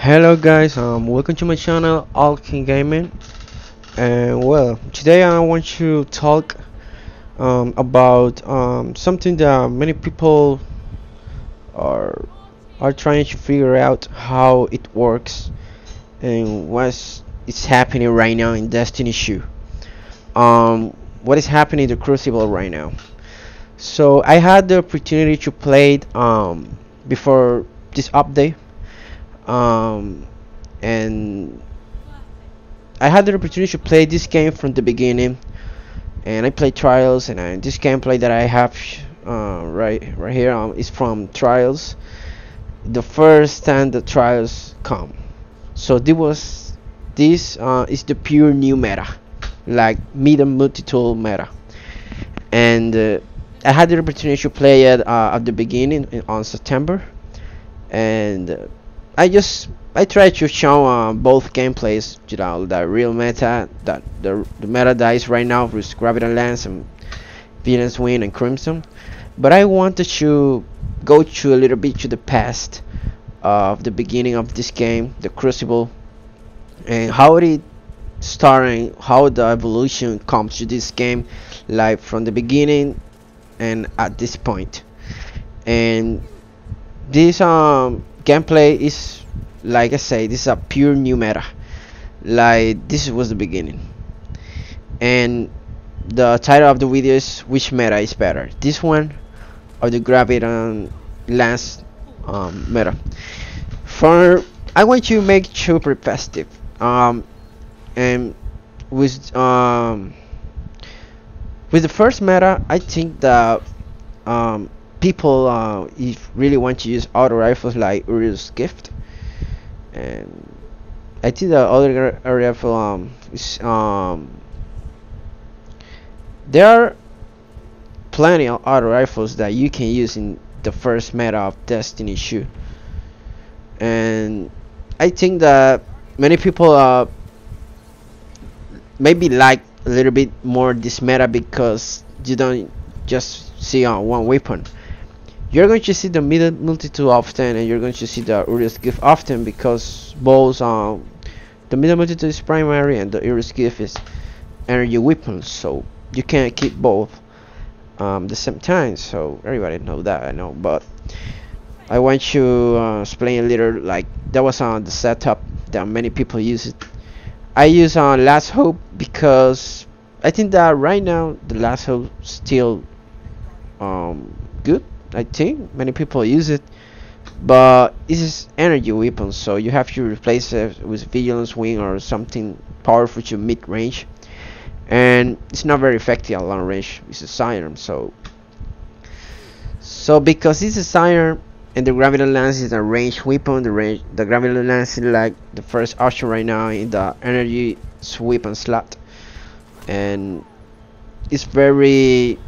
Hello guys, welcome to my channel, All King Gaming. And well, today I want to talk about something that many people are are trying to figure out how it works and what's is happening right now in Destiny 2. What is happening to Crucible right now? So I had the opportunity to play it before this update. Um, and I had the opportunity to play this game from the beginning, and I played Trials, and this gameplay that I have right here is from Trials. The first time the Trials come, so this is the pure new meta, like Mida multi-tool meta, and I had the opportunity to play it at the beginning on September, and I tried to show both gameplays, the real meta, that the meta that is right now with Graviton Lance and Venus Wind and Crimson, but I wanted to go to a little bit to the past of the beginning of this game, the Crucible, and how it started, how the evolution comes to this game, like from the beginning and at this point. And this gameplay is, like I say, this is a pure new meta, like this was the beginning. And the title of the video is which meta is better, this one or the Graviton Lance meta. For I want to make super repetitive, and with the first meta I think that people if really want to use auto rifles like Uriel's Gift, and I think the other rifle is there are plenty of auto rifles that you can use in the first meta of Destiny 2, and I think that many people maybe like a little bit more this meta because you don't just see on one weapon. You're going to see the Mida multi-tool often, and you're going to see the Uriel's Gift often, because both the Mida multi-tool is primary and the Uriel's Gift is energy weapons, so you can't keep both the same time. So everybody know that, I know, but I want to explain a little, like that was on the setup that many people use it. I use on Last Hope because I think that right now the Last Hope still good. I think many people use it, but this is energy weapons, so you have to replace it with Vigilance Wing or something powerful to mid range, and it's not very effective at long range. It's a siren, so because it's a siren and the Graviton Lance is a range weapon, the Graviton Lance is like the first option right now in the energy weapon slot, and it's very,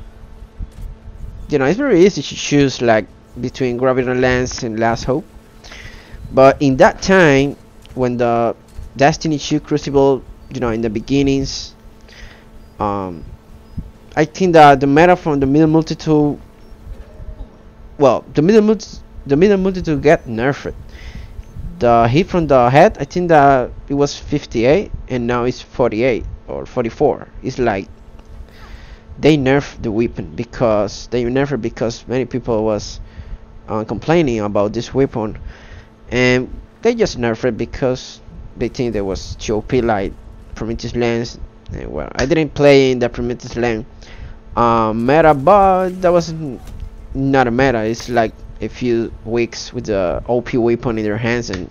it's very easy to choose like between Graviton Lance and Last Hope. But in that time, when the Destiny 2 Crucible, in the beginnings, I think that the meta from the middle multi-tool, well, the middle multi-tool get nerfed. The hit from the head, I think that it was 58 and now it's 48 or 44. It's like they nerfed the weapon because many people was complaining about this weapon, and they just nerfed it because they think there was too OP like Prometheus Lens. And well, I didn't play in the Prometheus Lens meta, but that was not a meta. It's like a few weeks with the OP weapon in their hands, and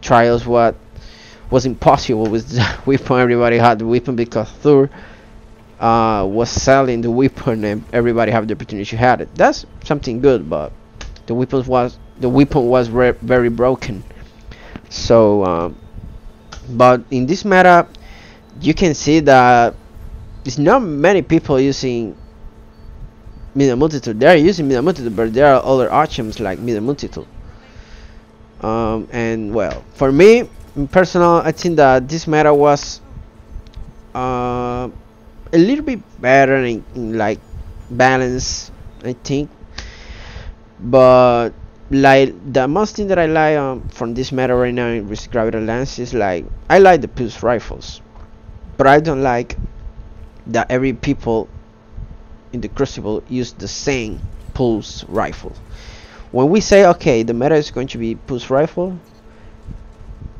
Trials was impossible with the weapon. Everybody had the weapon because Thor was selling the weapon and everybody have the opportunity to have it. That's something good, but the weapon was very broken. So but in this meta you can see that it's not many people using Mida multi-tool. They are using Mida multi-tool, but there are other options like Mida multi-tool. And well, for me personal, I think that this meta was a little bit better in like balance, I think, but like the most thing that I like from this meta right now with Graviton Lance is like I like the pulse rifles, but I don't like that every people in the Crucible use the same pulse rifle. When we say okay, the meta is going to be pulse rifle,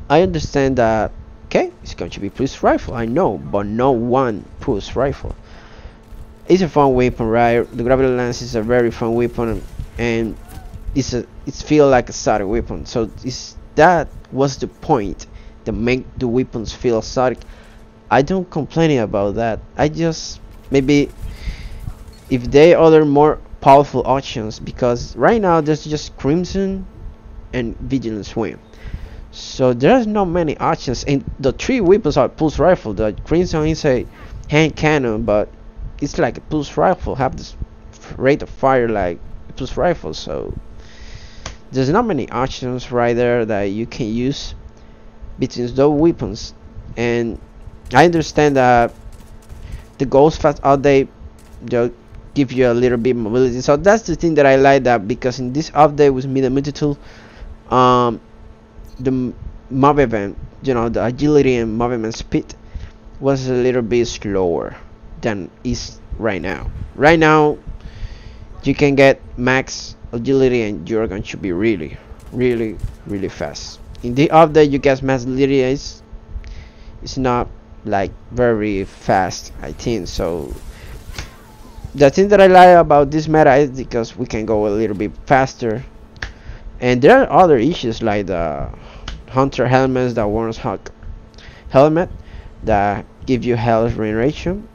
I understand that okay, it's going to be pulse rifle. I know, but no one pulse rifle. It's a fun weapon, right? The Graviton Lance is a very fun weapon, and it's feel like a static weapon. So that was the point to make the weapons feel static. I don't complain about that. I just maybe if they other more powerful options, because right now there's just Crimson and Vigilance Swim. So there's not many options, and the three weapons are pulse rifle. The Crimson is a hand cannon, but it's like a pulse rifle, have this rate of fire like a pulse rifle. So there's not many options right there that you can use between those weapons. And I understand that the ghost fast update they'll give you a little bit mobility, so that's the thing that I like, that because in this update with Mida multi-tool, the movement, the agility and movement speed was a little bit slower than is right now. Right now you can get max agility and you're going to be really fast. In the update you get max agility, it's not like very fast, I think. So the thing that I like about this meta is because we can go a little bit faster, and there are other issues like the hunter helmets, the Warren's Hawk helmet that give you health regeneration.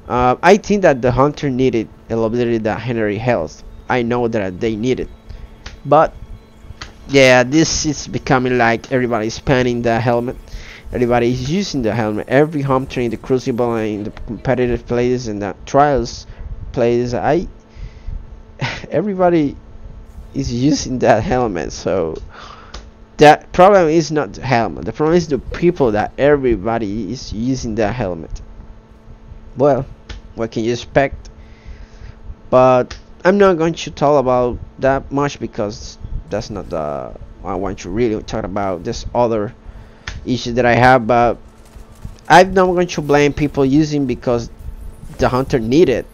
I think that the hunter needed a little bit that Henry health. I know that they need it, but yeah, this is becoming like everybody's spamming the helmet. Everybody is using the helmet. Every hunter in the Crucible and in the competitive plays and the trials plays, everybody is using that helmet. So that problem is not the helmet. The problem is the people that everybody is using that helmet. Well, what can you expect? But I'm not going to talk about that much because that's not the I want to really talk about. This other issue that I have, but I'm not going to blame people using because the hunter needed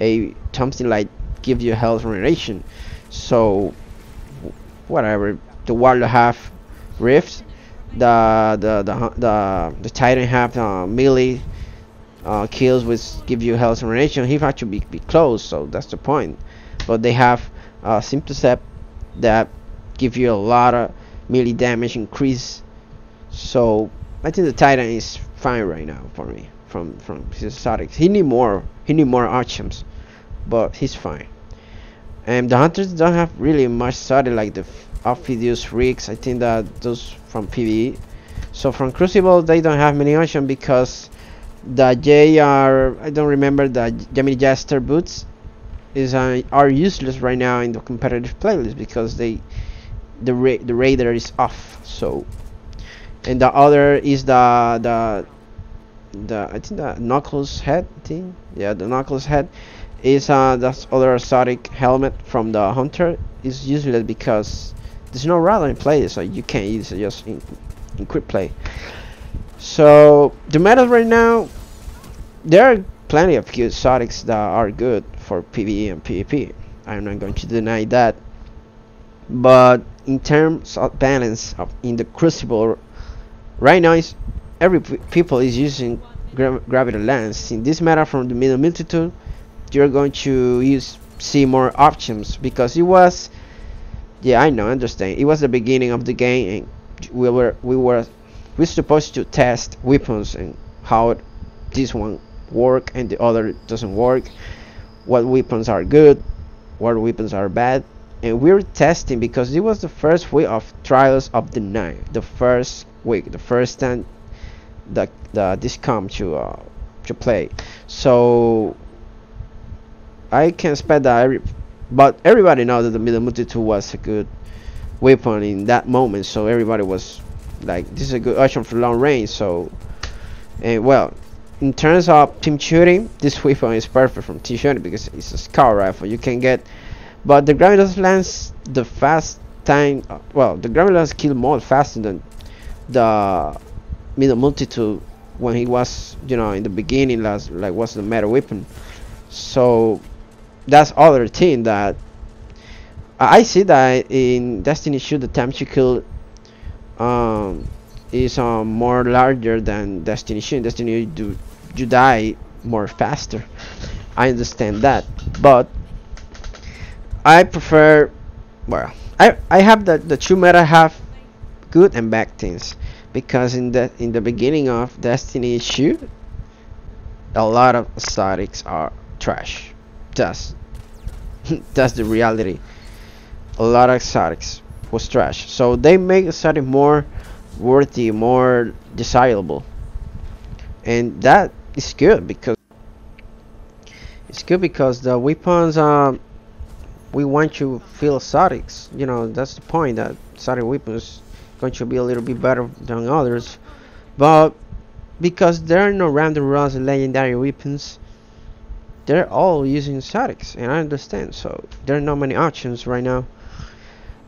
a something like give you health regeneration. So whatever, the warrior have rifts, the titan have melee kills which give you health regeneration. He have to be close, so that's the point. But they have simple step that give you a lot of melee damage increase. So I think the Titan is fine right now for me from his statics. He need more options, but he's fine. And the hunters don't have really much static like the Ophidius Rigs. I think that those from PvE. So from Crucible they don't have many options because the I don't remember, the Gemini Jester boots are useless right now in the competitive playlist because the radar is off. So, and the other is the I think the Knuckles head thing. Yeah, the Knuckles head is that other static helmet from the hunter is useless because there's no radar in play, so you can't use it just in quick play. So the meta right now, there are plenty of good statics that are good for PvE and PvP. I'm not going to deny that, but in terms of balance in the Crucible right now, is every people is using Graviton Lance. In this meta from the middle multitude, you're going to see more options because it was, yeah, I understand, it was the beginning of the game and we're supposed to test weapons and how this one work and the other doesn't work, what weapons are good, what weapons are bad, and we're testing because it was the first week of trials of the night, the first time that this come to play. So I can expect that but everybody knows that the middle multitude was a good weapon in that moment, so everybody was like, this is a good option for long range. So, and well, in terms of team shooting, this weapon is perfect from team shooting because it's a scout rifle. You can get But the Graviton lands the fast time. Well, the Graviton kill more faster than the Mida multitude when he was, in the beginning, like was the meta weapon. So that's other thing that I see that in Destiny 2 the time to kill is more larger than Destiny 2. In Destiny you die more faster. I understand that, but I prefer, well, I have the two meta have good and bad things, because in the beginning of Destiny 2 a lot of statics are trash. That's that's the reality. A lot of statics was trash, so they make the static more worthy, more desirable, and that is good because the weapons we want to feel statics. That's the point, that static weapons going to be a little bit better than others, but because there are no random runs and legendary weapons, they're all using statics, and I understand. So there are not many options right now.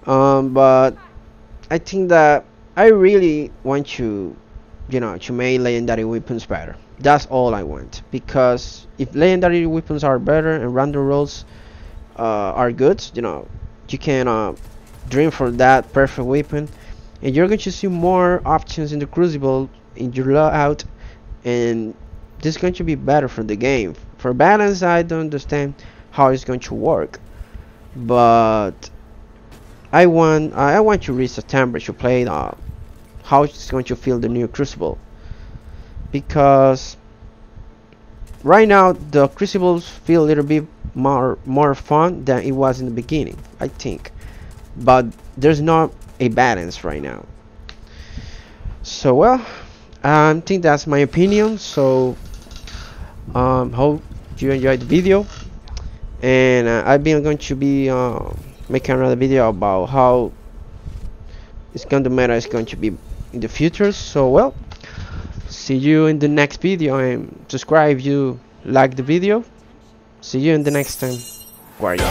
But I think that I really want to make legendary weapons better. That's all I want, because if legendary weapons are better and random rolls are good, you can dream for that perfect weapon, and you're going to see more options in the Crucible in your loadout, and this is going to be better for the game. For balance, I don't understand how it's going to work, but I want to reach September to play how it's going to feel the new Crucible, because right now the Crucibles feel a little bit more fun than it was in the beginning, I think, but there's not a balance right now. So well, I think that's my opinion. So hope you enjoyed the video, and I've been going to be making another video about how the meta is going to be in the future. So well, see you in the next video, and subscribe if you like the video. See you in the next time. Guardian.